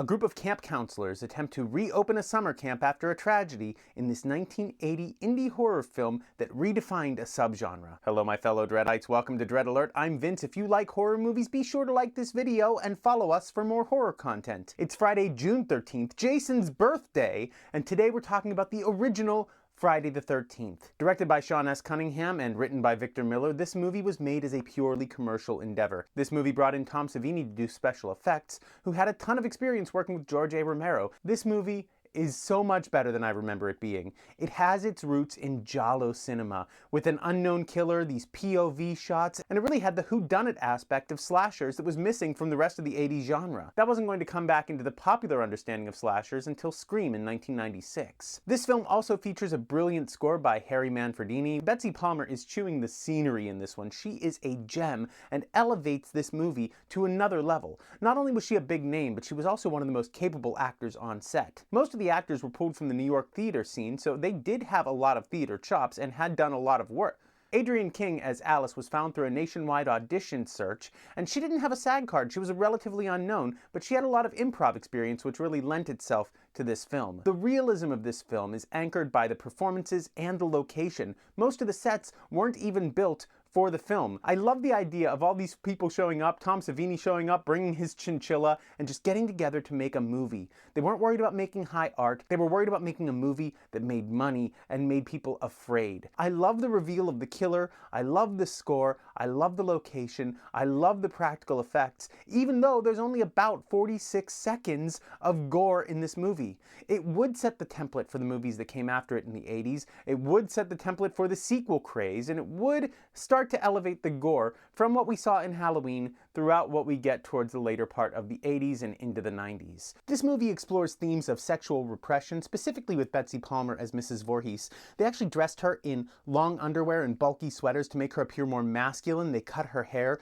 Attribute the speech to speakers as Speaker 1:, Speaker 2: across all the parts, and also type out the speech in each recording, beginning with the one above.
Speaker 1: A group of camp counselors attempt to reopen a summer camp after a tragedy in this 1980 indie horror film that redefined a subgenre. Hello my fellow Dreadites, welcome to Dread Alert. I'm Vince. If you like horror movies, be sure to like this video and follow us for more horror content. It's Friday, June 13th, Jason's birthday, and today we're talking about the original Friday the 13th. Directed by Sean S. Cunningham and written by Victor Miller, this movie was made as a purely commercial endeavor. This movie brought in Tom Savini to do special effects, who had a ton of experience working with George A. Romero. This movie is so much better than I remember it being. It has its roots in giallo cinema, with an unknown killer, these POV shots, and it really had the whodunit aspect of slashers that was missing from the rest of the 80s genre. That wasn't going to come back into the popular understanding of slashers until Scream in 1996. This film also features a brilliant score by Harry Manfredini. Betsy Palmer is chewing the scenery in this one. She is a gem and elevates this movie to another level. Not only was she a big name, but she was also one of the most capable actors on set. Most of the actors were pulled from the New York theater scene, so they did have a lot of theater chops and had done a lot of work. Adrienne King as Alice was found through a nationwide audition search, and she didn't have a SAG card. She was relatively unknown, but she had a lot of improv experience, which really lent itself to this film. The realism of this film is anchored by the performances and the location. Most of the sets weren't even built for the film. I love the idea of all these people showing up, Tom Savini showing up, bringing his chinchilla, and just getting together to make a movie. They weren't worried about making high art. They were worried about making a movie that made money and made people afraid. I love the reveal of the killer. I love the score. I love the location. I love the practical effects, even though there's only about 46 seconds of gore in this movie. It would set the template for the movies that came after it in the 80s. It would set the template for the sequel craze, and it would start to elevate the gore from what we saw in Halloween throughout what we get towards the later part of the 80s and into the 90s. This movie explores themes of sexual repression, specifically with Betsy Palmer as Mrs. Voorhees. They actually dressed her in long underwear and bulky sweaters to make her appear more masculine. They cut her hair,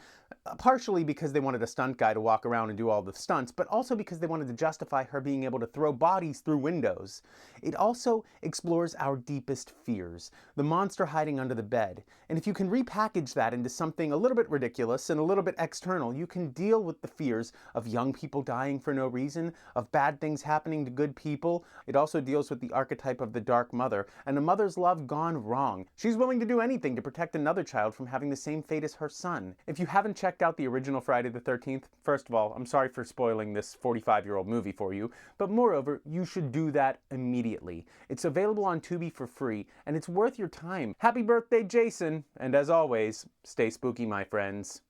Speaker 1: partially because they wanted a stunt guy to walk around and do all the stunts, but also because they wanted to justify her being able to throw bodies through windows. It also explores our deepest fears, the monster hiding under the bed. And if you can repackage that into something a little bit ridiculous and a little bit external, you can deal with the fears of young people dying for no reason, of bad things happening to good people. It also deals with the archetype of the dark mother and a mother's love gone wrong. She's willing to do anything to protect another child from having the same fate as her son. If you haven't checked out the original Friday the 13th, first of all, I'm sorry for spoiling this 45-year-old movie for you, but moreover, you should do that immediately. It's available on Tubi for free, and it's worth your time. Happy birthday, Jason! And as always, stay spooky, my friends.